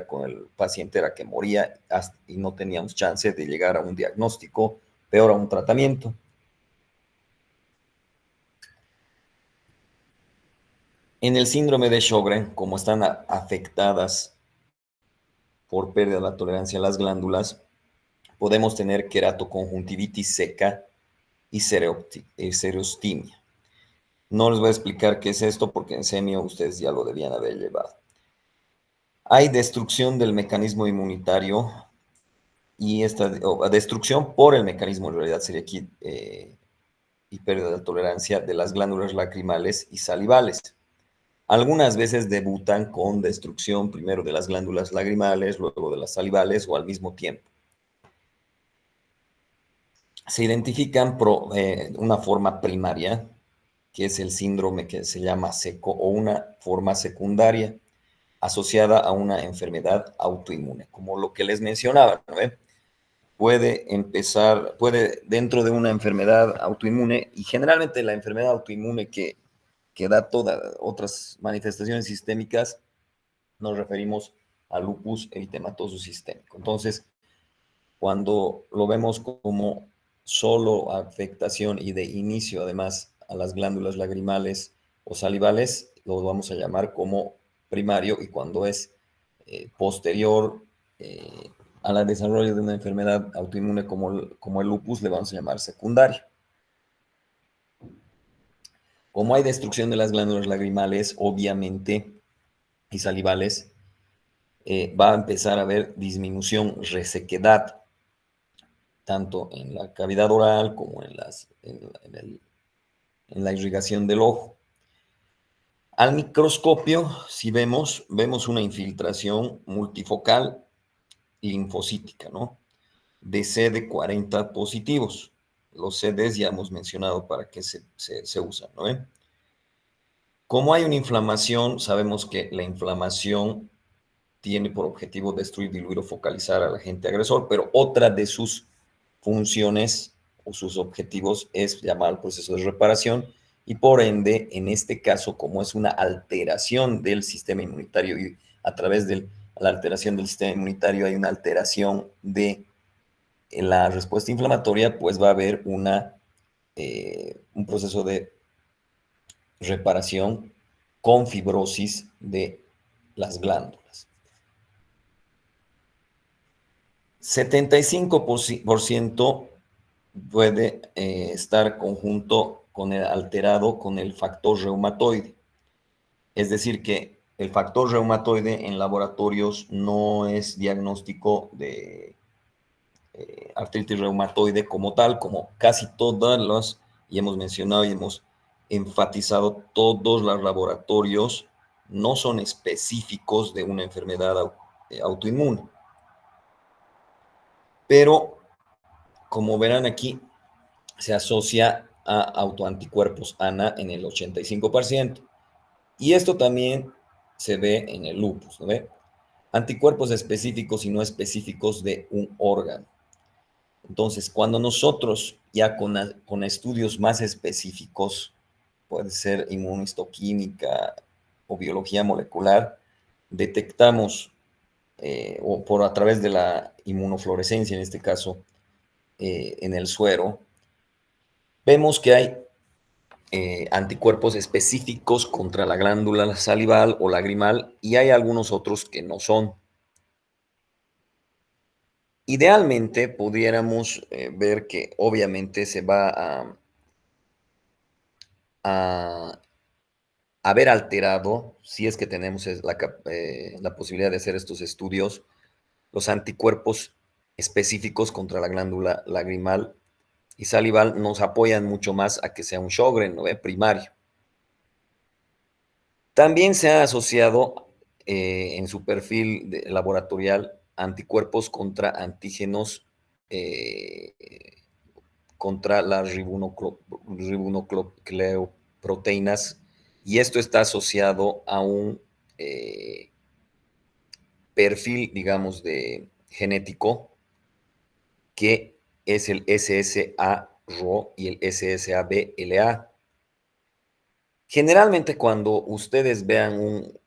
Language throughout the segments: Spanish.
con el paciente era que moría y no teníamos chance de llegar a un diagnóstico, peor a un tratamiento. En el síndrome de Sjögren, como están afectadas por pérdida de la tolerancia a las glándulas, podemos tener queratoconjuntivitis seca y cereostimia. No les voy a explicar qué es esto porque en semio ustedes ya lo debían haber llevado. Hay destrucción del mecanismo inmunitario y esta destrucción por el mecanismo, en realidad sería aquí, y pérdida de tolerancia de las glándulas lacrimales y salivales. Algunas veces debutan con destrucción primero de las glándulas lacrimales, luego de las salivales o al mismo tiempo. Se identifican una forma primaria, que es el síndrome que se llama seco, o una forma secundaria asociada a una enfermedad autoinmune, como lo que les mencionaba, ¿no? Puede dentro de una enfermedad autoinmune, y generalmente la enfermedad autoinmune que da todas otras manifestaciones sistémicas, nos referimos al lupus eritematoso sistémico. Entonces, cuando lo vemos como solo afectación y de inicio, además, a las glándulas lagrimales o salivales, lo vamos a llamar como primario, y cuando es posterior al desarrollo de una enfermedad autoinmune como el lupus, le vamos a llamar secundario. Como hay destrucción de las glándulas lagrimales, obviamente, y salivales, va a empezar a haber disminución, resequedad, tanto en la cavidad oral como en la irrigación del ojo. Al microscopio, si vemos una infiltración multifocal linfocítica, ¿no? De CD40 positivos. Los CDs ya hemos mencionado para qué se usan, ¿no? Como hay una inflamación, sabemos que la inflamación tiene por objetivo destruir, diluir o focalizar al agente agresor, pero otra de sus funciones o sus objetivos es llamar al proceso de reparación, y por ende, en este caso, como es una alteración del sistema inmunitario y a través de la alteración del sistema inmunitario hay una alteración de la respuesta inflamatoria, pues va a haber un proceso de reparación con fibrosis de las glándulas. 75% puede estar alterado con el factor reumatoide. Es decir, que el factor reumatoide en laboratorios no es diagnóstico de artritis reumatoide como tal, como casi todas las, y hemos mencionado y hemos enfatizado, todos los laboratorios no son específicos de una enfermedad autoinmune. Pero, como verán aquí, se asocia a autoanticuerpos ANA en el 85%. Y esto también se ve en el lupus, ¿no ve? Anticuerpos específicos y no específicos de un órgano. Entonces, cuando nosotros ya con estudios más específicos, puede ser inmunohistoquímica o biología molecular, detectamos, o a través de la inmunofluorescencia, en este caso, en el suero, vemos que hay anticuerpos específicos contra la glándula salival o lagrimal, y hay algunos otros que no son. Idealmente pudiéramos ver que obviamente se va a ver alterado, si es que tenemos la posibilidad de hacer estos estudios, los anticuerpos específicos contra la glándula lagrimal y salival nos apoyan mucho más a que sea un Sjögren, ¿no? Primario. También se ha asociado en su perfil laboratorial anticuerpos contra antígenos eh, contra las ribonucleoproteínas, y esto está asociado a un perfil, digamos, de genético, que es el SSA-RO y el SSA-BLA. Generalmente cuando ustedes vean un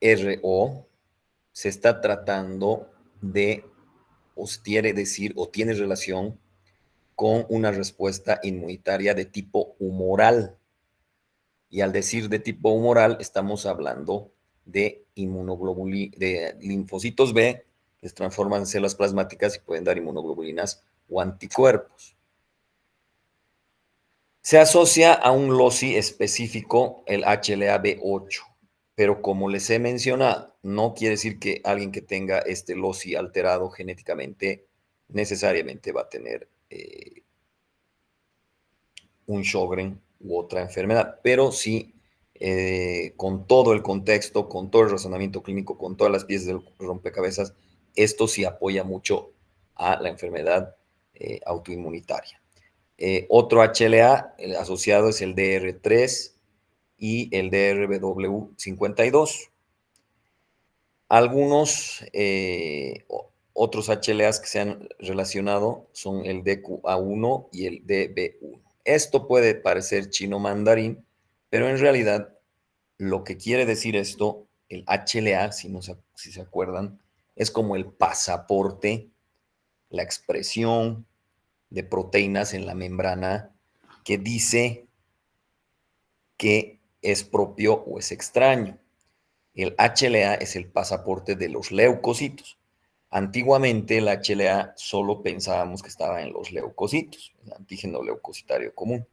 RO, se está tratando de, o se quiere decir, o tiene relación con una respuesta inmunitaria de tipo humoral. Y al decir de tipo humoral, estamos hablando de de linfocitos B, que se transforman en células plasmáticas y pueden dar inmunoglobulinas o anticuerpos. Se asocia a un LOCI específico, el HLA-B8, pero como les he mencionado, no quiere decir que alguien que tenga este LOCI alterado genéticamente necesariamente va a tener un Sjögren u otra enfermedad, pero sí con todo el contexto, con todo el razonamiento clínico, con todas las piezas del rompecabezas, esto sí apoya mucho a la enfermedad autoinmunitaria. Otro HLA asociado es el DR3 y el DRBW52. Algunos otros HLAs que se han relacionado son el DQA1 y el DB1. Esto puede parecer chino mandarín, pero en realidad lo que quiere decir esto, el HLA, si se acuerdan, es como el pasaporte, la expresión de proteínas en la membrana que dice que es propio o es extraño. El HLA es el pasaporte de los leucocitos. Antiguamente el HLA solo pensábamos que estaba en los leucocitos, el antígeno leucocitario común.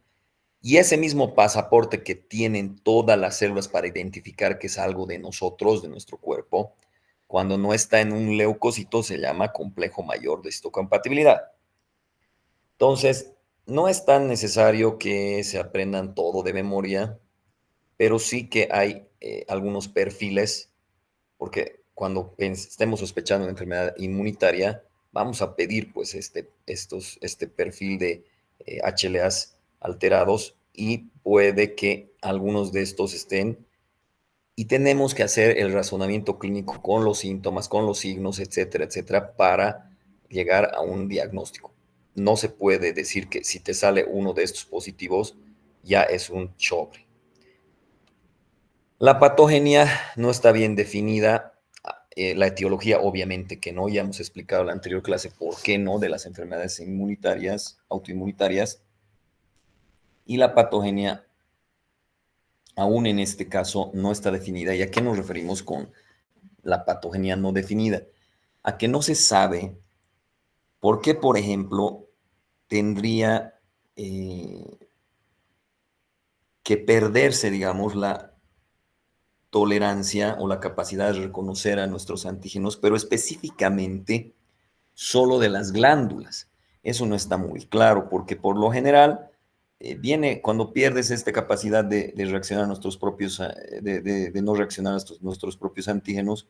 Y ese mismo pasaporte que tienen todas las células para identificar que es algo de nosotros, de nuestro cuerpo, cuando no está en un leucocito se llama complejo mayor de histocompatibilidad. Entonces, no es tan necesario que se aprendan todo de memoria, pero sí que hay algunos perfiles, porque cuando estemos sospechando una enfermedad inmunitaria, vamos a pedir pues este perfil de HLAs alterados y puede que algunos de estos estén y tenemos que hacer el razonamiento clínico con los síntomas, con los signos, etcétera, etcétera, para llegar a un diagnóstico. No se puede decir que si te sale uno de estos positivos, ya es un Sjögren. La patogenia no está bien definida. La etiología, obviamente que no. Ya hemos explicado en la anterior clase por qué no de las enfermedades inmunitarias, autoinmunitarias. Y la patogenia, aún en este caso, no está definida. ¿Y a qué nos referimos con la patogenia no definida? A que no se sabe por qué, por ejemplo, tendría que perderse, digamos, la tolerancia o la capacidad de reconocer a nuestros antígenos, pero específicamente solo de las glándulas. Eso no está muy claro, porque por lo general viene cuando pierdes esta capacidad de reaccionar a nuestros propios, de no reaccionar a nuestros propios antígenos,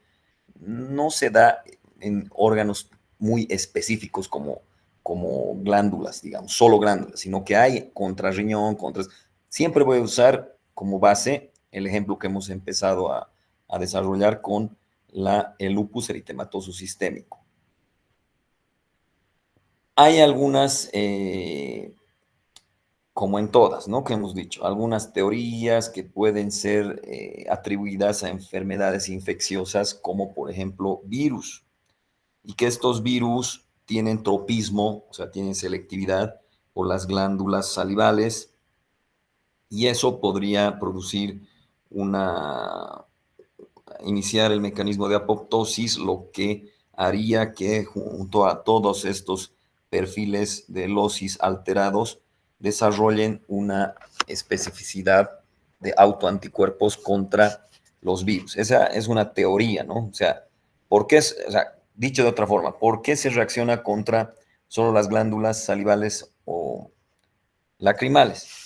no se da en órganos muy específicos como glándulas, digamos, solo glándulas, sino que hay contra riñón, contra... Siempre voy a usar como base el ejemplo que hemos empezado a desarrollar con el lupus eritematoso sistémico. Hay algunas, como en todas, ¿no? Que hemos dicho, algunas teorías que pueden ser atribuidas a enfermedades infecciosas, como por ejemplo virus, y que estos virus tienen tropismo, o sea, tienen selectividad por las glándulas salivales, y eso podría producir iniciar el mecanismo de apoptosis, lo que haría que junto a todos estos perfiles de losis alterados desarrollen una especificidad de autoanticuerpos contra los virus. Esa es una teoría, ¿no? O sea, o sea, dicho de otra forma, ¿por qué se reacciona contra solo las glándulas salivales o lacrimales?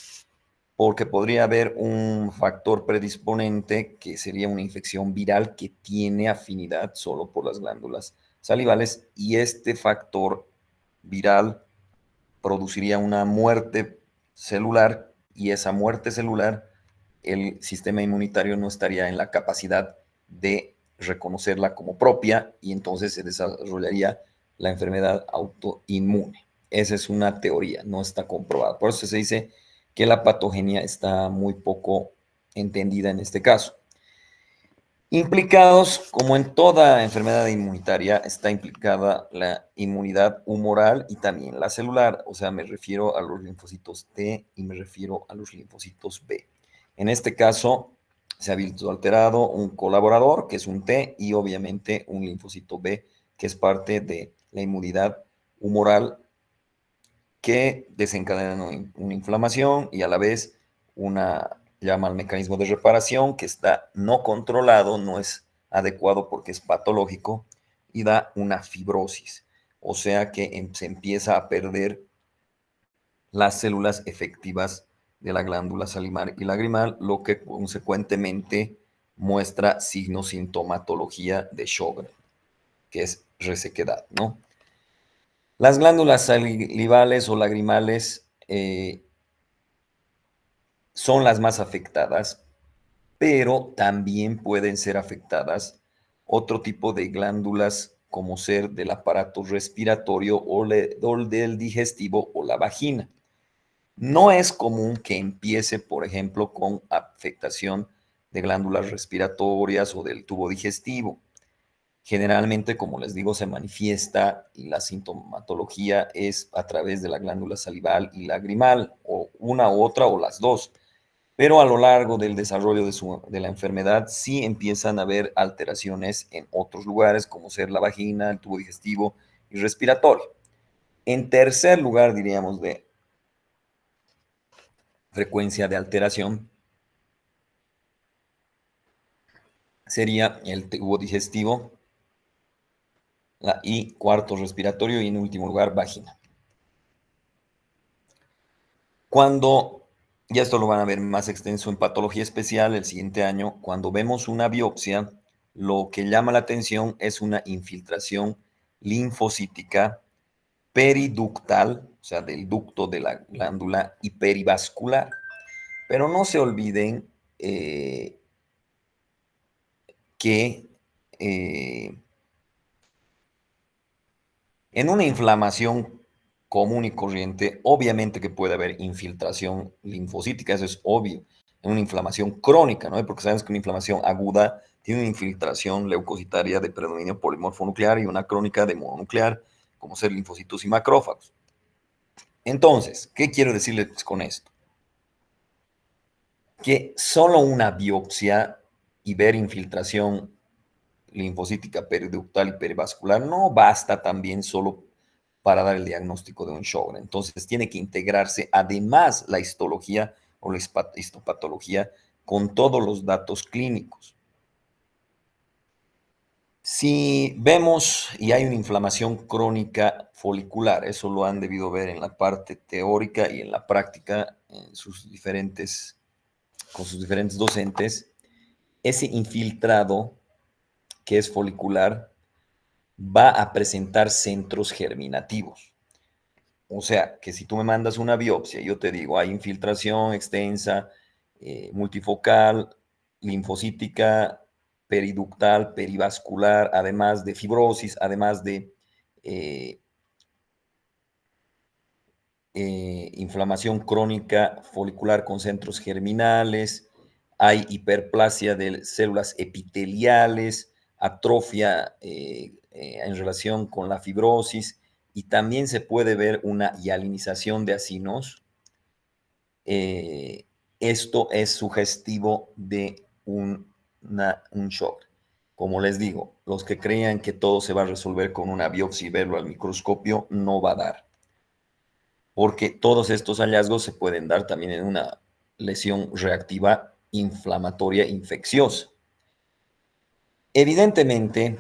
Porque podría haber un factor predisponente que sería una infección viral que tiene afinidad solo por las glándulas salivales y este factor viral produciría una muerte celular y esa muerte celular el sistema inmunitario no estaría en la capacidad de reconocerla como propia y entonces se desarrollaría la enfermedad autoinmune. Esa es una teoría, no está comprobada. Por eso se dice que la patogenia está muy poco entendida en este caso. Implicados, como en toda enfermedad inmunitaria, está implicada la inmunidad humoral y también la celular, o sea, me refiero a los linfocitos T y me refiero a los linfocitos B. En este caso, se ha visto alterado un colaborador, que es un T, y obviamente un linfocito B, que es parte de la inmunidad humoral que desencadenan una inflamación y a la vez una llama al mecanismo de reparación que está no controlado, no es adecuado porque es patológico y da una fibrosis. O sea que se empieza a perder las células efectivas de la glándula salivar y lagrimal, lo que consecuentemente muestra signos sintomatología de Sjögren, que es resequedad, ¿no? Las glándulas salivales o lagrimales son las más afectadas, pero también pueden ser afectadas otro tipo de glándulas como ser del aparato respiratorio o del digestivo o la vagina. No es común que empiece, por ejemplo, con afectación de glándulas respiratorias o del tubo digestivo. Generalmente, como les digo, se manifiesta y la sintomatología es a través de la glándula salival y lagrimal, o una u otra o las dos. Pero a lo largo del desarrollo de la enfermedad sí empiezan a haber alteraciones en otros lugares, como ser la vagina, el tubo digestivo y respiratorio. En tercer lugar, diríamos, de frecuencia de alteración, sería el tubo digestivo y cuarto respiratorio y en último lugar vagina. Cuando, ya esto lo van a ver más extenso en patología especial el siguiente año, cuando vemos una biopsia, lo que llama la atención es una infiltración linfocítica periductal, o sea, del ducto de la glándula y perivascular. Pero no se olviden que eh, en una inflamación común y corriente, obviamente que puede haber infiltración linfocítica, eso es obvio. En una inflamación crónica, ¿no? Porque sabemos que una inflamación aguda tiene una infiltración leucocitaria de predominio polimorfo nuclear y una crónica de mononuclear, como ser linfocitos y macrófagos. Entonces, ¿qué quiero decirles con esto? Que solo una biopsia y ver infiltración linfocítica periductal y perivascular no basta también solo para dar el diagnóstico de un Sjögren. Entonces tiene que integrarse además la histología o la histopatología con todos los datos clínicos. Si vemos y hay una inflamación crónica folicular, eso lo han debido ver en la parte teórica y en la práctica en con sus diferentes docentes, ese infiltrado que es folicular va a presentar centros germinativos. O sea, que si tú me mandas una biopsia, yo te digo, hay infiltración extensa, multifocal, linfocítica, periductal, perivascular, además de fibrosis, además de eh, inflamación crónica folicular con centros germinales, hay hiperplasia de células epiteliales, atrofia en relación con la fibrosis y también se puede ver una hialinización de acinos. eh, Esto es sugestivo de un shock. Como les digo, los que crean que todo se va a resolver con una biopsia y verlo al microscopio, no va a dar, porque todos estos hallazgos se pueden dar también en una lesión reactiva inflamatoria infecciosa. Evidentemente,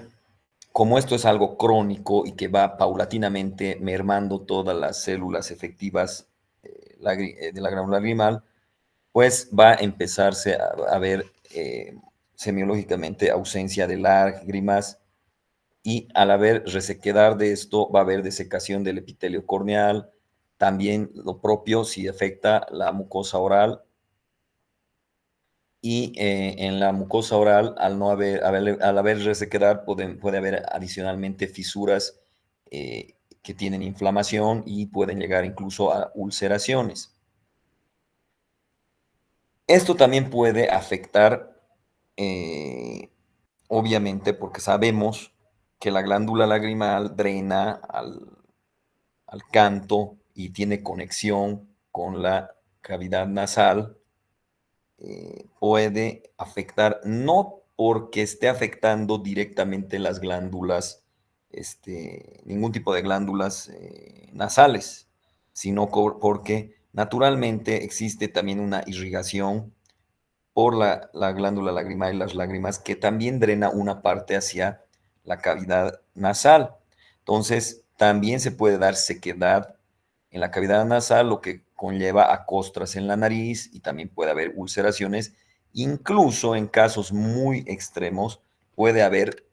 como esto es algo crónico y que va paulatinamente mermando todas las células efectivas de la glándula lagrimal, pues va a empezarse a ver semiológicamente ausencia de lágrimas y al haber resequedad de esto va a haber desecación del epitelio corneal, también lo propio si afecta la mucosa oral y en la mucosa oral al no al haber resequedad puede haber adicionalmente fisuras que tienen inflamación y pueden llegar incluso a ulceraciones. Esto también puede afectar obviamente porque sabemos que la glándula lagrimal drena al canto y tiene conexión con la cavidad nasal, puede afectar, no porque esté afectando directamente las glándulas, ningún tipo de glándulas nasales, sino porque naturalmente existe también una irrigación por la glándula lagrimal y las lágrimas que también drena una parte hacia la cavidad nasal. Entonces, también se puede dar sequedad en la cavidad nasal, lo que conlleva a costras en la nariz y también puede haber ulceraciones. Incluso en casos muy extremos puede haber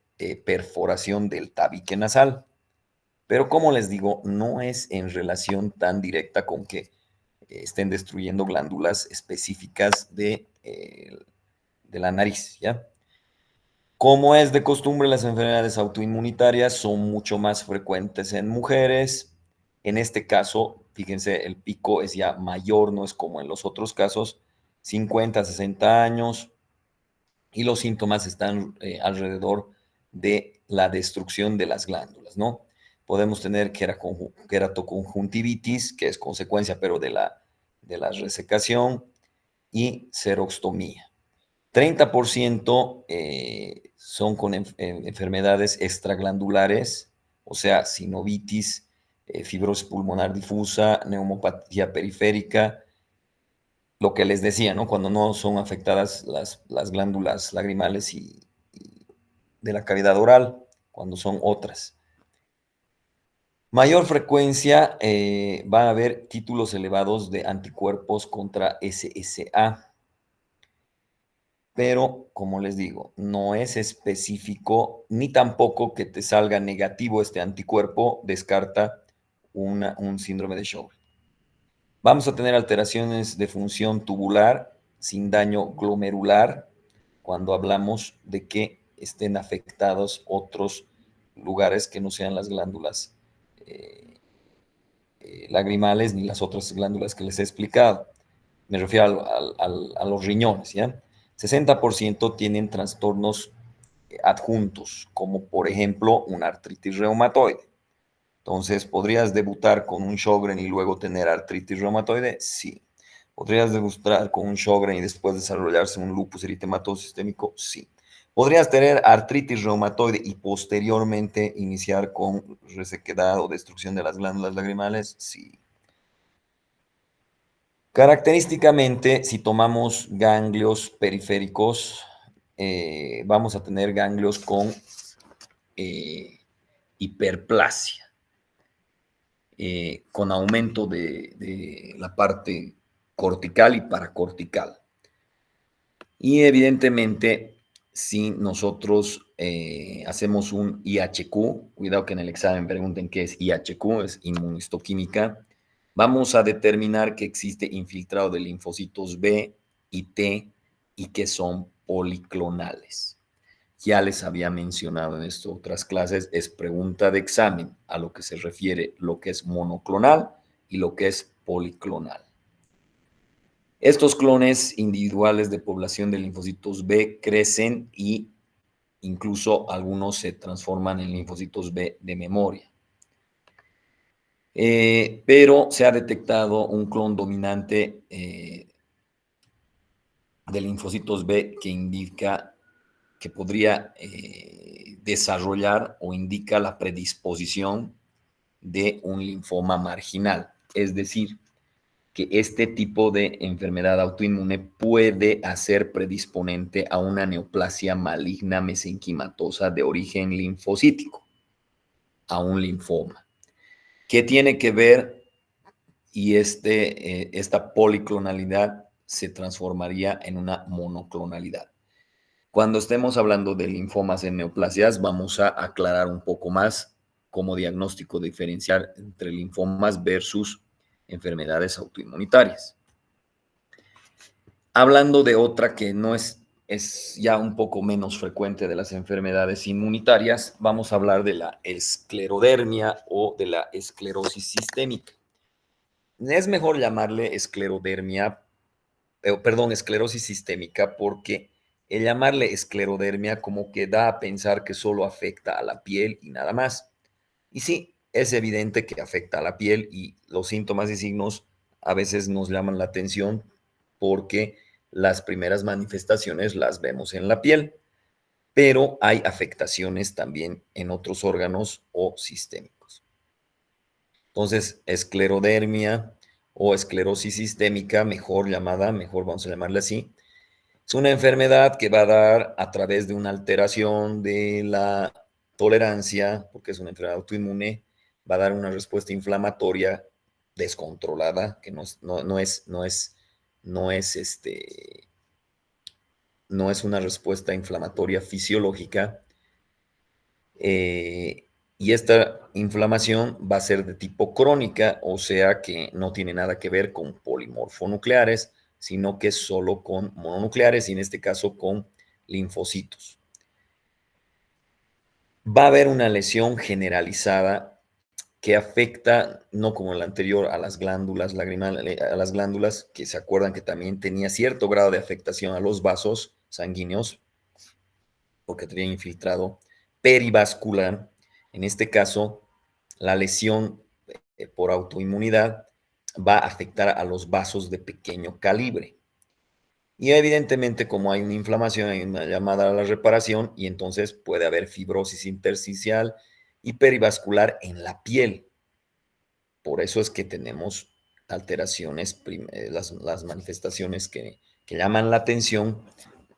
perforación del tabique nasal. Pero como les digo, no es en relación tan directa con que estén destruyendo glándulas específicas de la nariz, ¿ya? Como es de costumbre, las enfermedades autoinmunitarias son mucho más frecuentes en mujeres. En este caso, fíjense, el pico es ya mayor, no es como en los otros casos, 50, 60 años, y los síntomas están alrededor de la destrucción de las glándulas, ¿no? Podemos tener queratoconjuntivitis, que es consecuencia, pero de la resecación, y xerostomía. 30% son con enfermedades extraglandulares, o sea, sinovitis, fibrosis pulmonar difusa, neumopatía periférica, lo que les decía, ¿no? Cuando no son afectadas las glándulas lagrimales y de la cavidad oral, cuando son otras. Mayor frecuencia va a haber títulos elevados de anticuerpos contra SSA. Pero, como les digo, no es específico ni tampoco que te salga negativo este anticuerpo, descarta un síndrome de Sjögren. Vamos a tener alteraciones de función tubular sin daño glomerular cuando hablamos de que estén afectados otros lugares que no sean las glándulas eh, lagrimales ni las otras glándulas que les he explicado. Me refiero a los riñones, ¿ya? 60% tienen trastornos adjuntos, como por ejemplo una artritis reumatoide. Entonces, ¿podrías debutar con un Sjögren y luego tener artritis reumatoide? Sí. ¿Podrías debutar con un Sjögren y después desarrollarse un lupus eritematoso sistémico? Sí. ¿Podrías tener artritis reumatoide y posteriormente iniciar con resequedad o destrucción de las glándulas lagrimales? Sí. Característicamente, si tomamos ganglios periféricos, vamos a tener ganglios con eh, hiperplasia, con aumento de la parte cortical y paracortical. Y evidentemente, si nosotros hacemos un IHQ, cuidado que en el examen pregunten qué es IHQ, es inmunistoquímica, vamos a determinar que existe infiltrado de linfocitos B y T y que son policlonales. Ya les había mencionado en estas otras clases, es pregunta de examen a lo que se refiere lo que es monoclonal y lo que es policlonal. Estos clones individuales de población de linfocitos B crecen y incluso algunos se transforman en linfocitos B de memoria. Pero se ha detectado un clon dominante de linfocitos B que indica que podría desarrollar o indica la predisposición de un linfoma marginal. Es decir, que este tipo de enfermedad autoinmune puede hacer predisponente a una neoplasia maligna mesenquimatosa de origen linfocítico, a un linfoma. ¿Qué tiene que ver? Y esta policlonalidad se transformaría en una monoclonalidad. Cuando estemos hablando de linfomas en neoplasias, vamos a aclarar un poco más como diagnóstico diferenciar entre linfomas versus enfermedades autoinmunitarias. Hablando de otra que no es ya un poco menos frecuente de las enfermedades inmunitarias, vamos a hablar de la esclerodermia o de la esclerosis sistémica. Es mejor llamarle esclerodermia, perdón, esclerosis sistémica porque El llamarle esclerodermia como que da a pensar que solo afecta a la piel y nada más. Y sí, es evidente que afecta a la piel y los síntomas y signos a veces nos llaman la atención porque las primeras manifestaciones las vemos en la piel, pero hay afectaciones también en otros órganos o sistémicos. Entonces, esclerodermia o esclerosis sistémica, mejor vamos a llamarla así, es una enfermedad que va a dar a través de una alteración de la tolerancia, porque es una enfermedad autoinmune, va a dar una respuesta inflamatoria descontrolada, que no es, no es una respuesta inflamatoria fisiológica, y esta inflamación va a ser de tipo crónica, o sea que no tiene nada que ver con polimorfonucleares, sino que es solo con mononucleares y en este caso con linfocitos. Va a haber una lesión generalizada que afecta, no como la anterior, a las glándulas lagrimales, a las glándulas, que se acuerdan que también tenía cierto grado de afectación a los vasos sanguíneos, porque tenía infiltrado perivascular. En este caso, la lesión por autoinmunidad va a afectar a los vasos de pequeño calibre. Y evidentemente, como hay una inflamación, hay una llamada a la reparación y entonces puede haber fibrosis intersticial y perivascular en la piel. Por eso es que tenemos alteraciones, las manifestaciones que llaman la atención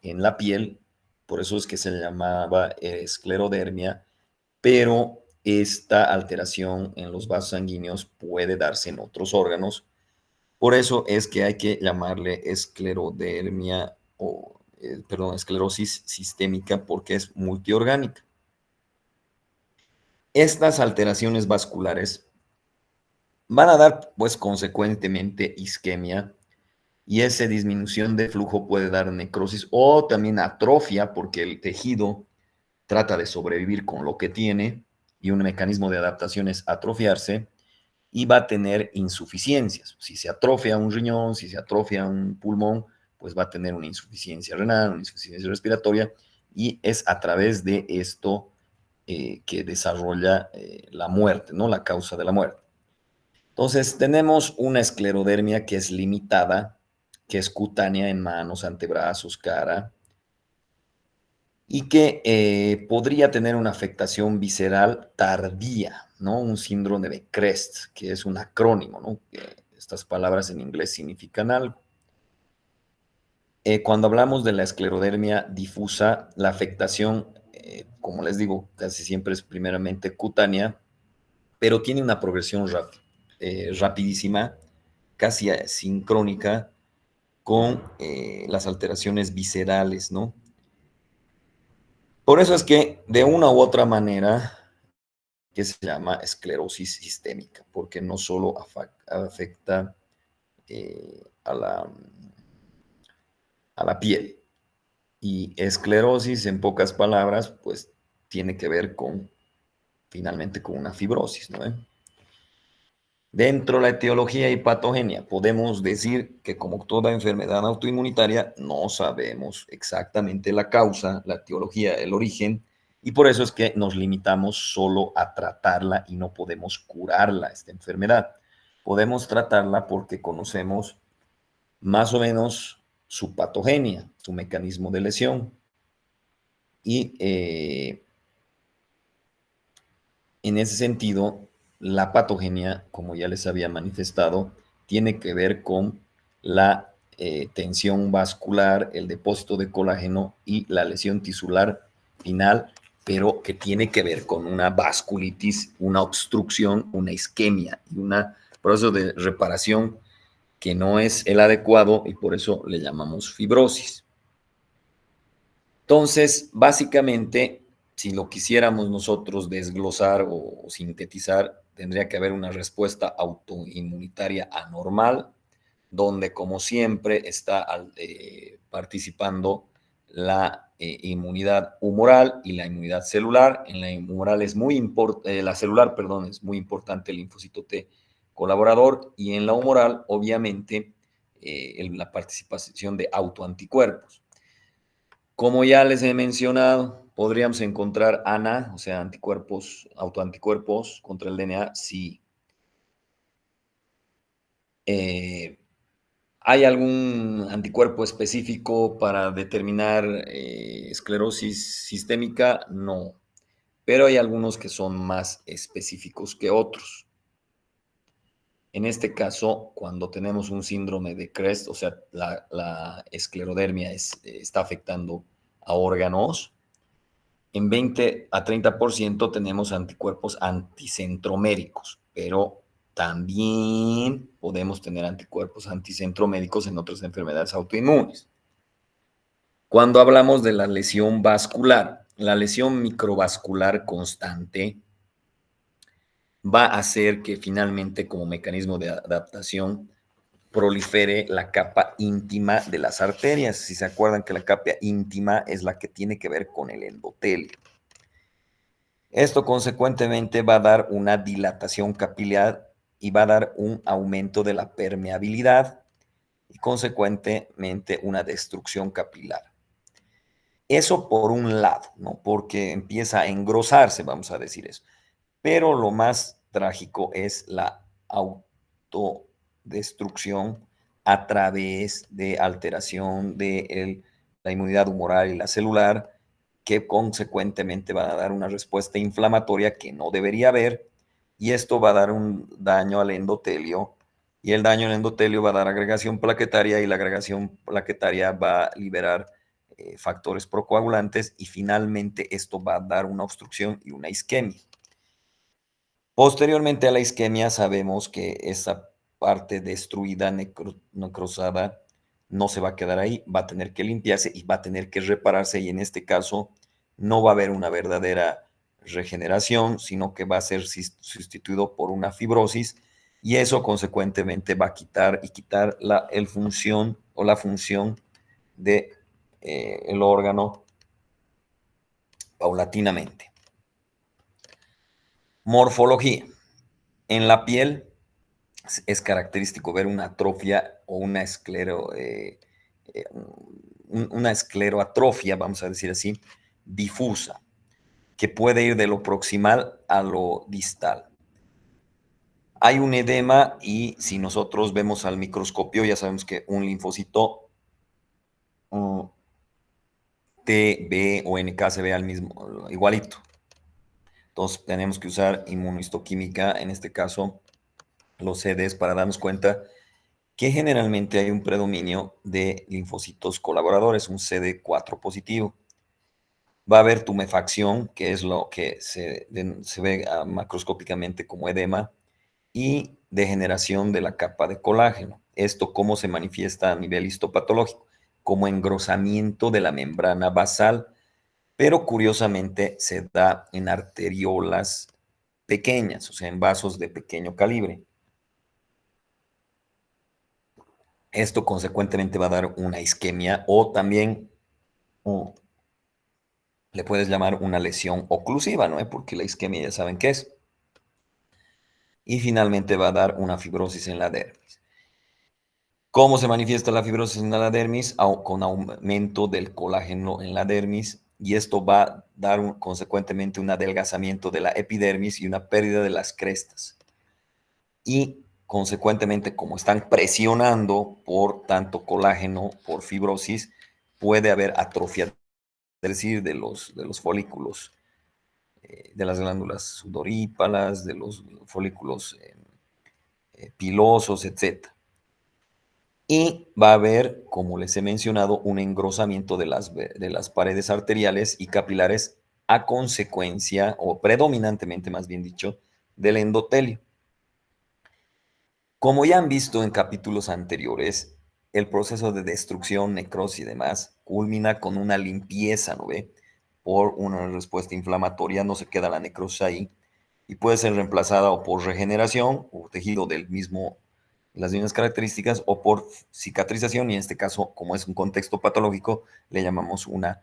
en la piel. Por eso es que se llamaba esclerodermia, pero esta alteración en los vasos sanguíneos puede darse en otros órganos. Por eso es que hay que llamarle esclerodermia o, perdón, esclerosis sistémica porque es multiorgánica. Estas alteraciones vasculares van a dar, pues, consecuentemente isquemia y esa disminución de flujo puede dar necrosis o también atrofia porque el tejido trata de sobrevivir con lo que tiene y un mecanismo de adaptación es atrofiarse y va a tener insuficiencias. Si se atrofia un riñón, si se atrofia un pulmón, pues va a tener una insuficiencia renal, una insuficiencia respiratoria y es a través de esto que desarrolla la muerte, ¿no? La causa de la muerte. Entonces, tenemos una esclerodermia que es limitada, que es cutánea en manos, antebrazos, cara, y que podría tener una afectación visceral tardía, ¿no? Un síndrome de CREST, que es un acrónimo, ¿no? Estas palabras en inglés significan algo. Cuando hablamos de la esclerodermia difusa, la afectación, como les digo, casi siempre es primeramente cutánea, pero tiene una progresión rapidísima, casi sincrónica con las alteraciones viscerales, ¿no? Por eso es que de una u otra manera que se llama esclerosis sistémica, porque no solo afecta a la piel. Y esclerosis, en pocas palabras, pues tiene que ver con, finalmente, con una fibrosis, ¿no? Dentro de la etiología y patogenia, podemos decir que como toda enfermedad autoinmunitaria, no sabemos exactamente la causa, la etiología, el origen, y por eso es que nos limitamos solo a tratarla y no podemos curarla, esta enfermedad. Podemos tratarla porque conocemos más o menos su patogenia, su mecanismo de lesión, y en ese sentido, la patogenia, como ya les había manifestado, tiene que ver con la tensión vascular, el depósito de colágeno y la lesión tisular final, pero que tiene que ver con una vasculitis, una obstrucción, una isquemia y un proceso de reparación que no es el adecuado y por eso le llamamos fibrosis. Entonces, básicamente, si lo quisiéramos nosotros desglosar o sintetizar, tendría que haber una respuesta autoinmunitaria anormal, donde como siempre está participando la inmunidad humoral y la inmunidad celular. En la humoral es la celular, perdón, es muy importante el linfocito T colaborador y en la humoral, obviamente, la participación de autoanticuerpos. Como ya les he mencionado, podríamos encontrar ANA, o sea, anticuerpos, autoanticuerpos contra el DNA, si eh, hay algún anticuerpo específico para determinar esclerosis sistémica, no, pero hay algunos que son más específicos que otros. En este caso, cuando tenemos un síndrome de CREST, o sea, la esclerodermia está afectando a órganos, en 20 a 30% tenemos anticuerpos anticentroméricos, pero también podemos tener anticuerpos anticentroméricos en otras enfermedades autoinmunes. Cuando hablamos de la lesión vascular, la lesión microvascular constante va a hacer que finalmente, como mecanismo de adaptación, prolifere la capa íntima de las arterias. Si se acuerdan que la capa íntima es la que tiene que ver con el endotelio. Esto consecuentemente va a dar una dilatación capilar y va a dar un aumento de la permeabilidad y consecuentemente una destrucción capilar. Eso por un lado, ¿no? Porque empieza a engrosarse, vamos a decir eso. Pero lo más trágico es la autodestrucción a través de alteración de la inmunidad humoral y la celular, que consecuentemente van a dar una respuesta inflamatoria que no debería haber, y esto va a dar un daño al endotelio, y el daño al endotelio va a dar agregación plaquetaria, y la agregación plaquetaria va a liberar factores procoagulantes, y finalmente esto va a dar una obstrucción y una isquemia. Posteriormente a la isquemia sabemos que esa parte destruida, necrosada, no se va a quedar ahí, va a tener que limpiarse y va a tener que repararse, y en este caso no va a haber una verdadera regeneración, sino que va a ser sustituido por una fibrosis, y eso consecuentemente va a quitar el función o la función de el órgano paulatinamente. Morfología. En la piel es característico ver una atrofia o una escleroatrofia, vamos a decir así, difusa, que puede ir de lo proximal a lo distal. Hay un edema, y si nosotros vemos al microscopio, ya sabemos que un linfocito T, B o NK se ve al mismo, igualito. Entonces tenemos que usar inmunohistoquímica, en este caso los CDs, para darnos cuenta que generalmente hay un predominio de linfocitos colaboradores, un CD4 positivo. Va a haber tumefacción, que es lo que se ve macroscópicamente como edema, y degeneración de la capa de colágeno. ¿Esto cómo se manifiesta a nivel histopatológico? Como engrosamiento de la membrana basal, pero curiosamente se da en arteriolas pequeñas, o sea, en vasos de pequeño calibre. Esto consecuentemente va a dar una isquemia, o también le puedes llamar una lesión oclusiva, ¿no? Porque la isquemia ya saben qué es. Y finalmente va a dar una fibrosis en la dermis. ¿Cómo se manifiesta la fibrosis en la dermis? Con aumento del colágeno en la dermis, y esto va a dar consecuentemente un adelgazamiento de la epidermis y una pérdida de las crestas. Y consecuentemente, como están presionando por tanto colágeno, por fibrosis, puede haber atrofia, es decir, de los folículos, de las glándulas sudoríparas, de los folículos pilosos, etc. Y va a haber, como les he mencionado, un engrosamiento de las paredes arteriales y capilares a consecuencia, o predominantemente más bien dicho, del endotelio. Como ya han visto en capítulos anteriores, el proceso de destrucción, necrosis y demás culmina con una limpieza, ¿no ve? Por una respuesta inflamatoria, no se queda la necrosis ahí, y puede ser reemplazada o por regeneración o tejido las mismas características, o por cicatrización, y en este caso, como es un contexto patológico, le llamamos una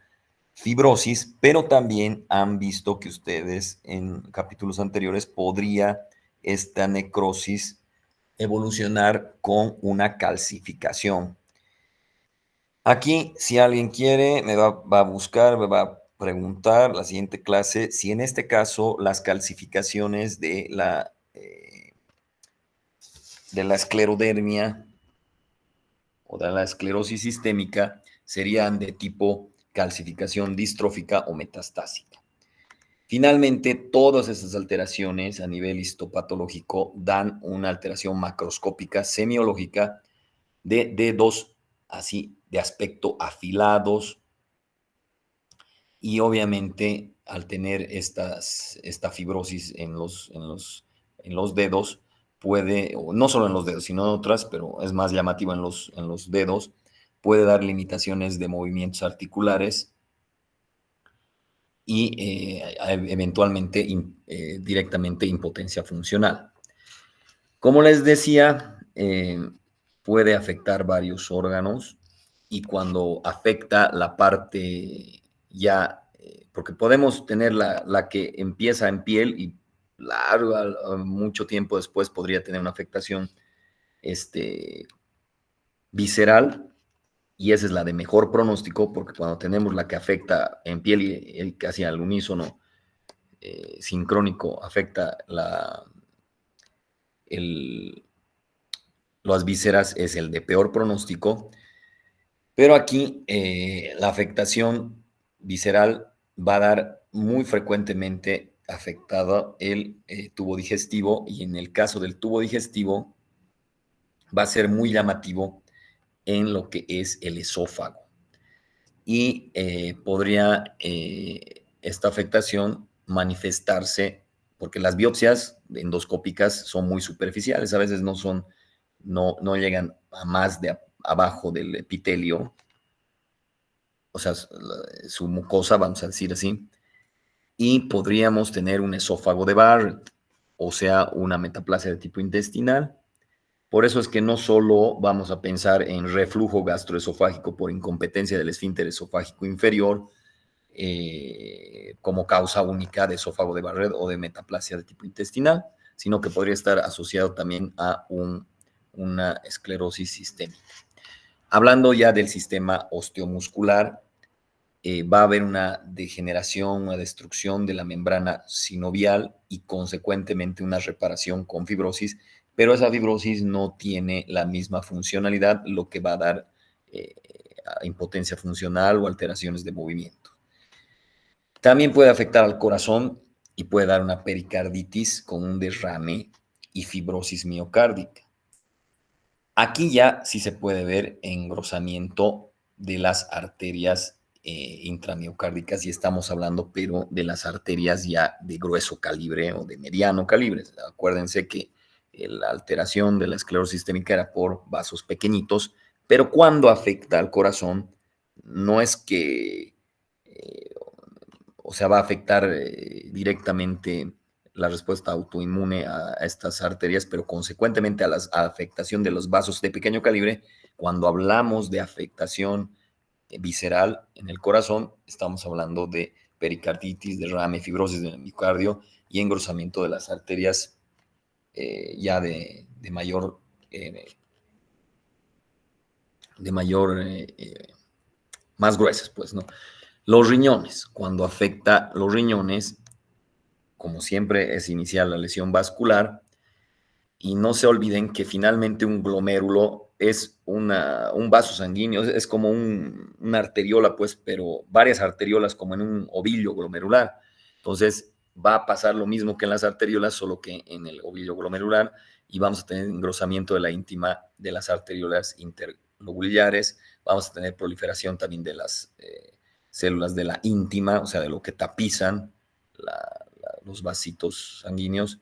fibrosis. Pero también han visto que ustedes en capítulos anteriores podría esta necrosis evolucionar con una calcificación. Aquí, si alguien quiere, va a buscar, me va a preguntar la siguiente clase si en este caso las calcificaciones de la esclerodermia o de la esclerosis sistémica serían de tipo calcificación distrófica o metastásica. Finalmente, todas estas alteraciones a nivel histopatológico dan una alteración macroscópica semiológica de dedos así de aspecto afilados y obviamente al tener esta fibrosis en los dedos, puede, no solo en los dedos, sino en otras, pero es más llamativa en los dedos, puede dar limitaciones de movimientos articulares y eventualmente directamente impotencia funcional. Como les decía, puede afectar varios órganos y cuando afecta la parte ya, porque podemos tener la que empieza en piel y largo, mucho tiempo después podría tener una afectación este, visceral y esa es la de mejor pronóstico porque cuando tenemos la que afecta en piel y casi al unísono, sincrónico, afecta el, las vísceras es el de peor pronóstico, pero aquí la afectación visceral va a dar muy frecuentemente afectado el tubo digestivo y en el caso del tubo digestivo va a ser muy llamativo en lo que es el esófago y podría esta afectación manifestarse porque las biopsias endoscópicas son muy superficiales, a veces no llegan a más de abajo del epitelio, o sea, su mucosa, vamos a decir así, y podríamos tener un esófago de Barrett, o sea, una metaplasia de tipo intestinal. Por eso es que no solo vamos a pensar en reflujo gastroesofágico por incompetencia del esfínter esofágico inferior como causa única de esófago de Barrett o de metaplasia de tipo intestinal, sino que podría estar asociado también a una esclerosis sistémica. Hablando ya del sistema osteomuscular, va a haber una degeneración, una destrucción de la membrana sinovial y consecuentemente una reparación con fibrosis, pero esa fibrosis no tiene la misma funcionalidad, lo que va a dar impotencia funcional o alteraciones de movimiento. También puede afectar al corazón y puede dar una pericarditis con un derrame y fibrosis miocárdica. Aquí ya sí se puede ver engrosamiento de las arterias intramiocárdicas y estamos hablando, pero de las arterias ya de grueso calibre o de mediano calibre. Acuérdense que la alteración de la esclerosis sistémica era por vasos pequeñitos, pero cuando afecta al corazón, no es que o sea, va a afectar directamente la respuesta autoinmune a estas arterias, pero consecuentemente a la afectación de los vasos de pequeño calibre, cuando hablamos de afectación visceral en el corazón, estamos hablando de pericarditis, derrame, fibrosis del miocardio y engrosamiento de las arterias ya de mayor, eh, de mayor más gruesas, pues, ¿no? Los riñones, cuando afecta los riñones, como siempre, es iniciar la lesión vascular. Y no se olviden que finalmente un glomérulo es un vaso sanguíneo, es como una arteriola, pues, pero varias arteriolas como en un ovillo glomerular. Entonces, va a pasar lo mismo que en las arteriolas, solo que en el ovillo glomerular, y vamos a tener engrosamiento de la íntima de las arteriolas interlobulares, vamos a tener proliferación también de las células de la íntima, o sea, de lo que tapizan los vasitos sanguíneos.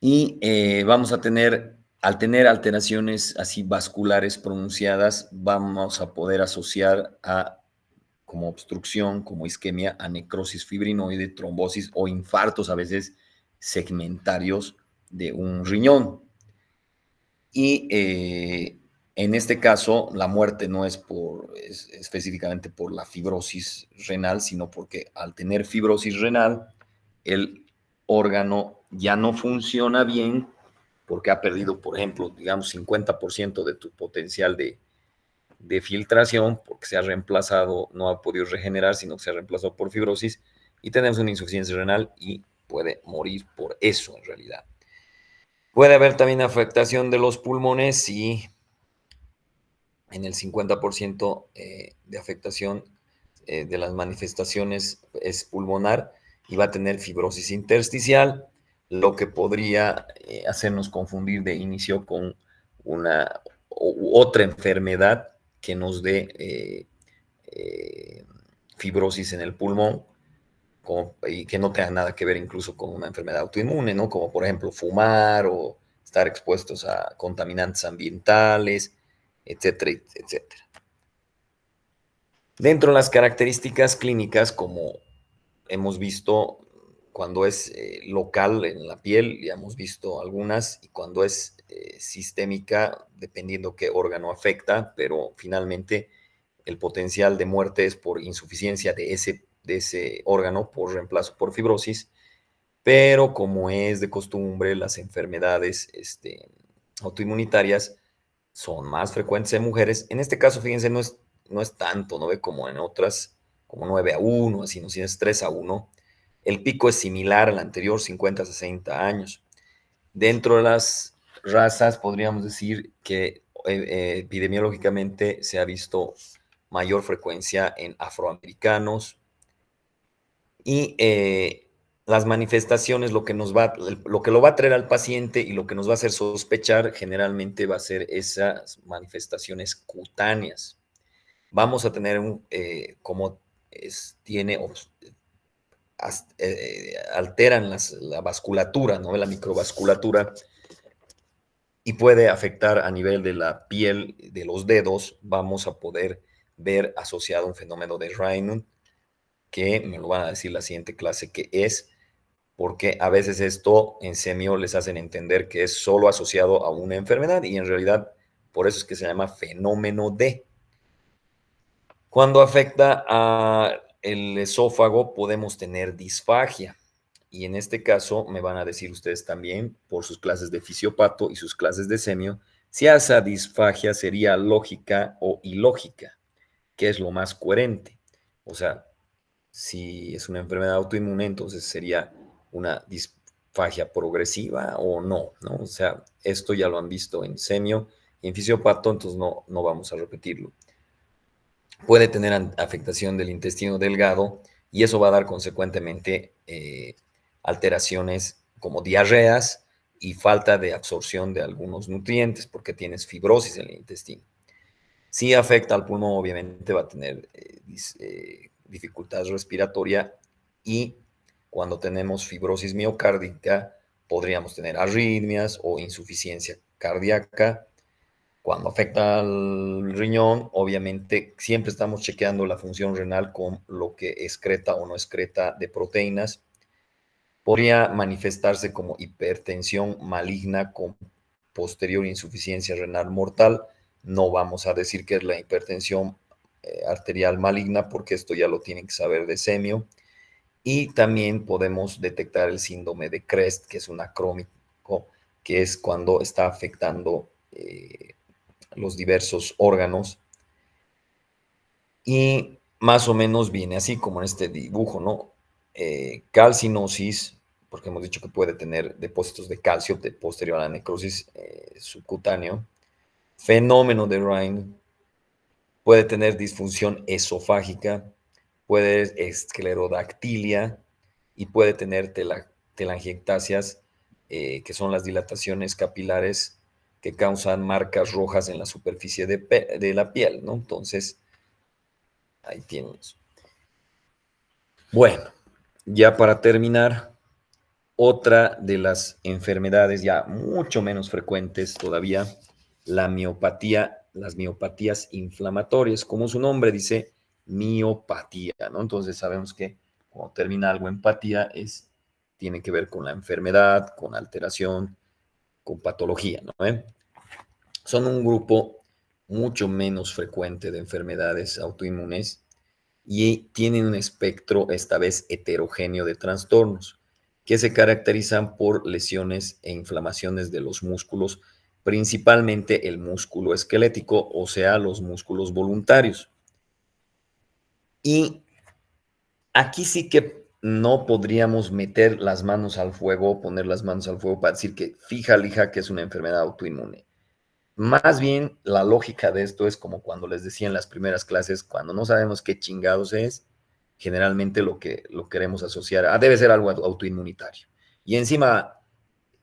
Y vamos a tener, al tener alteraciones así vasculares pronunciadas, vamos a poder asociar a como obstrucción, como isquemia, a necrosis fibrinoide, trombosis o infartos a veces segmentarios de un riñón. Y en este caso, la muerte no es específicamente por la fibrosis renal, sino porque al tener fibrosis renal, el órgano ya no funciona bien porque ha perdido, por ejemplo, digamos, 50% de tu potencial de filtración porque se ha reemplazado, no ha podido regenerar, sino que se ha reemplazado por fibrosis y tenemos una insuficiencia renal y puede morir por eso en realidad. Puede haber también afectación de los pulmones y en el 50% de afectación de las manifestaciones es pulmonar y va a tener fibrosis intersticial, lo que podría hacernos confundir de inicio con una otra enfermedad que nos dé eh, fibrosis en el pulmón y que no tenga nada que ver incluso con una enfermedad autoinmune, ¿no? Como por ejemplo fumar o estar expuestos a contaminantes ambientales, etcétera, etcétera. Dentro de las características clínicas, como hemos visto, cuando es local en la piel, ya hemos visto algunas, y cuando es sistémica, dependiendo qué órgano afecta, pero finalmente el potencial de muerte es por insuficiencia de ese órgano, por reemplazo por fibrosis, pero como es de costumbre, las enfermedades autoinmunitarias son más frecuentes en mujeres. En este caso, fíjense, no es tanto, ¿no? Ve como en otras, como 9-1, así, no, si es 3-1. El pico es similar al anterior, 50-60 años. Dentro de las razas, podríamos decir que epidemiológicamente se ha visto mayor frecuencia en afroamericanos y las manifestaciones, lo que lo va a traer al paciente y lo que nos va a hacer sospechar generalmente va a ser esas manifestaciones cutáneas. Vamos a tener como tiene, alteran la vasculatura, ¿no? La microvasculatura y puede afectar a nivel de la piel, de los dedos. Vamos a poder ver asociado un fenómeno de Raynaud, que me lo van a decir la siguiente clase que es, porque a veces esto en semio les hacen entender que es solo asociado a una enfermedad y en realidad por eso es que se llama fenómeno de. Cuando afecta al esófago podemos tener disfagia y en este caso me van a decir ustedes también por sus clases de fisiopato y sus clases de semio si esa disfagia sería lógica o ilógica, que es lo más coherente. O sea, si es una enfermedad autoinmune, entonces sería una disfagia progresiva o no, ¿no? O sea, esto ya lo han visto en semio y en fisiopato, entonces no vamos a repetirlo. Puede tener afectación del intestino delgado y eso va a dar consecuentemente alteraciones como diarreas y falta de absorción de algunos nutrientes porque tienes fibrosis en el intestino. Si afecta al pulmón, obviamente va a tener dificultad respiratoria y cuando tenemos fibrosis miocárdica podríamos tener arritmias o insuficiencia cardíaca. Cuando afecta al riñón, obviamente siempre estamos chequeando la función renal con lo que excreta o no excreta de proteínas. Podría manifestarse como hipertensión maligna con posterior insuficiencia renal mortal. No vamos a decir que es la hipertensión arterial maligna porque esto ya lo tienen que saber de semio. Y también podemos detectar el síndrome de CREST, que es un acrónico, que es cuando está afectando los diversos órganos y más o menos viene así como en este dibujo, ¿no? Calcinosis, porque hemos dicho que puede tener depósitos de calcio posterior a la necrosis subcutáneo. Fenómeno de Raynaud, puede tener disfunción esofágica, puede esclerodactilia y puede tener telangiectasias, que son las dilataciones capilares que causan marcas rojas en la superficie de la piel, ¿no? Entonces, ahí tienes. Bueno, ya para terminar, otra de las enfermedades ya mucho menos frecuentes todavía, la miopatía, las miopatías inflamatorias, como su nombre dice, miopatía, ¿no? Entonces sabemos que cuando termina algo en patía tiene que ver con la enfermedad, con alteración, con patología, ¿no? Son un grupo mucho menos frecuente de enfermedades autoinmunes y tienen un espectro, esta vez heterogéneo, de trastornos que se caracterizan por lesiones e inflamaciones de los músculos, principalmente el músculo esquelético, o sea, los músculos voluntarios. Y aquí sí que no podríamos meter las manos al fuego, poner las manos al fuego para decir que fija, lija, que es una enfermedad autoinmune. Más bien, la lógica de esto es como cuando les decía en las primeras clases, cuando no sabemos qué chingados es, generalmente lo que lo queremos asociar a, debe ser algo autoinmunitario. Y encima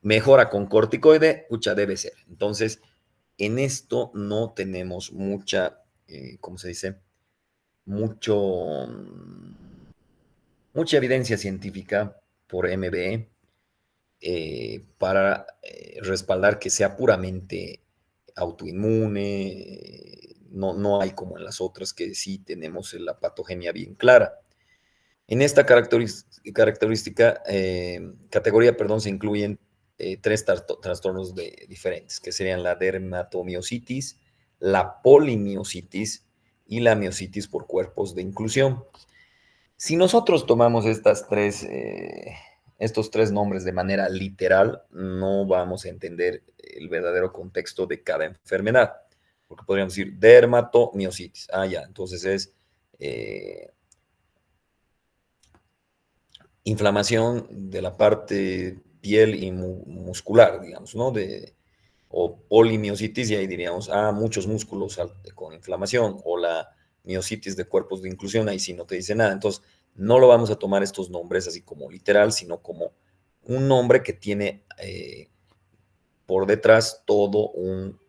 mejora con corticoide, pucha, debe ser. Entonces, en esto no tenemos mucha, ¿cómo se dice? Mucho, mucha evidencia científica por MBE para respaldar que sea puramente autoinmune. No, no hay como en las otras que sí tenemos la patogenia bien clara. En esta característica, categoría, perdón, se incluyen tres trastornos diferentes, que serían la dermatomiositis, la polimiositis y la miositis por cuerpos de inclusión. Si nosotros tomamos estos tres nombres de manera literal, no vamos a entender el verdadero contexto de cada enfermedad, porque podríamos decir dermatomiositis. Ah, ya, entonces es eh, inflamación de la parte piel y muscular, digamos, ¿no? O polimiositis, y ahí diríamos, muchos músculos con inflamación, o la miositis de cuerpos de inclusión, ahí sí no te dice nada. Entonces, no lo vamos a tomar estos nombres así como literal, sino como un nombre que tiene por detrás todo un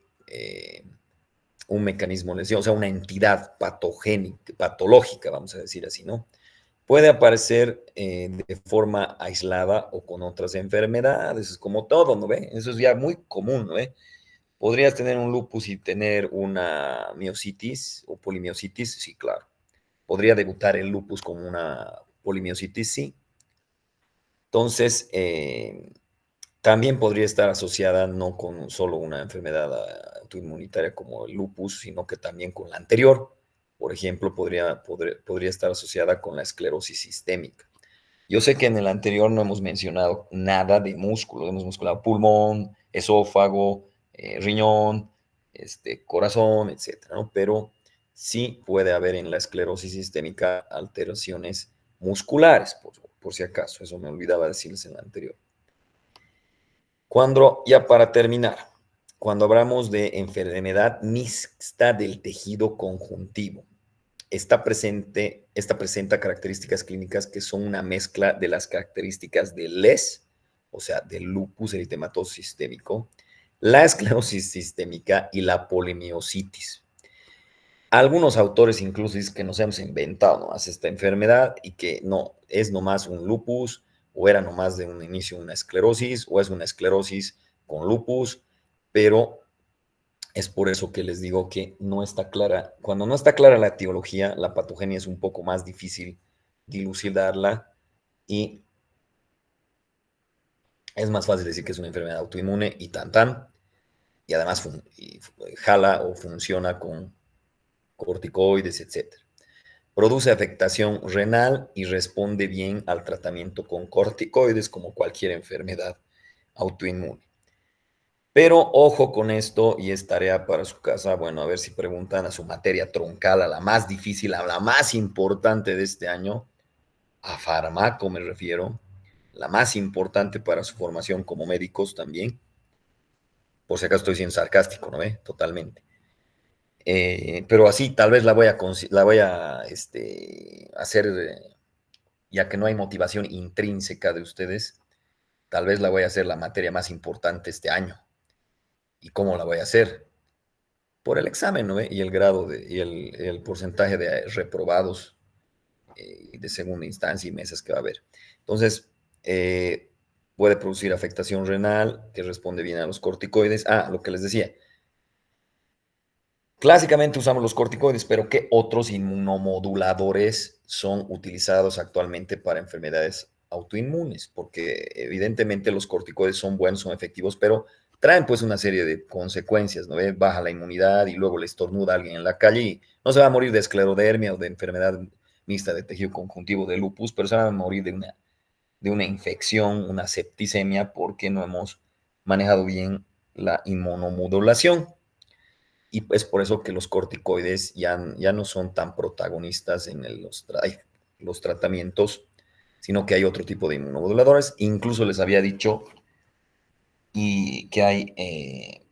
mecanismo de lesión, o sea, una entidad patogénica, patológica, vamos a decir así, ¿no? Puede aparecer de forma aislada o con otras enfermedades, es como todo, ¿no ve? Eso es ya muy común, ¿no ve? ¿Podrías tener un lupus y tener una miositis o polimiositis? Sí, claro. ¿Podría debutar el lupus como una polimiositis? Sí. Entonces, también podría estar asociada no con solo una enfermedad autoinmunitaria como el lupus, sino que también con la anterior. Por ejemplo, podría estar asociada con la esclerosis sistémica. Yo sé que en el anterior no hemos mencionado nada de músculo, hemos mencionado pulmón, esófago, riñón, corazón, etcétera, ¿no? Pero sí puede haber en la esclerosis sistémica alteraciones musculares, por si acaso, eso me olvidaba decirles en el anterior. Ya para terminar, cuando hablamos de enfermedad mixta del tejido conjuntivo, esta presenta características clínicas que son una mezcla de las características del LES, o sea, del lupus eritematoso sistémico, la esclerosis sistémica y la polimiositis. Algunos autores incluso dicen que nos hemos inventado nomás esta enfermedad y que no, es nomás un lupus, o era nomás de un inicio una esclerosis, o es una esclerosis con lupus, pero es por eso que les digo que no está clara. Cuando no está clara la etiología, la patogenia es un poco más difícil dilucidarla y es más fácil decir que es una enfermedad autoinmune y tan tan, y además jala o funciona con corticoides, etcétera. Produce afectación renal y responde bien al tratamiento con corticoides como cualquier enfermedad autoinmune. Pero ojo con esto, y es tarea para su casa, bueno, a ver si preguntan a su materia troncal, a la más difícil, a la más importante de este año, a farmaco me refiero, la más importante para su formación como médicos también, por si acaso estoy siendo sarcástico, ¿no ve? Totalmente. Pero así tal vez la voy a hacer, ya que no hay motivación intrínseca de ustedes, tal vez la voy a hacer la materia más importante este año. ¿Y cómo la voy a hacer? Por el examen, ¿no? Y el grado y el porcentaje de reprobados de segunda instancia y mesas que va a haber. Entonces, puede producir afectación renal que responde bien a los corticoides. Lo que les decía. Clásicamente usamos los corticoides, pero ¿qué otros inmunomoduladores son utilizados actualmente para enfermedades autoinmunes? Porque evidentemente los corticoides son buenos, son efectivos, pero traen pues una serie de consecuencias, ¿no? Baja la inmunidad y luego le estornuda a alguien en la calle y no se va a morir de esclerodermia o de enfermedad mixta de tejido conjuntivo de lupus, pero se va a morir de una infección, una septicemia, porque no hemos manejado bien la inmunomodulación. Y es por eso que los corticoides ya no son tan protagonistas en los tratamientos, sino que hay otro tipo de inmunomoduladores. Incluso les había dicho y que hay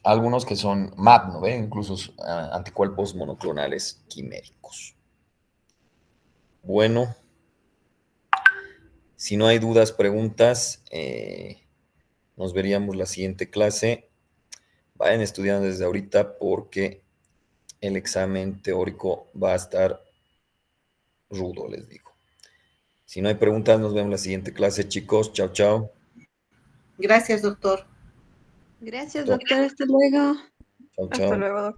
algunos que son MAP, ¿no ve? Incluso anticuerpos monoclonales quiméricos. Bueno, si no hay dudas, preguntas, nos veríamos la siguiente clase. Vayan estudiando desde ahorita porque el examen teórico va a estar rudo, les digo. Si no hay preguntas, nos vemos en la siguiente clase, chicos. Chao, chao. Gracias, doctor. Gracias, doctor. Hasta luego. Chao, Hasta chao. luego, doctor.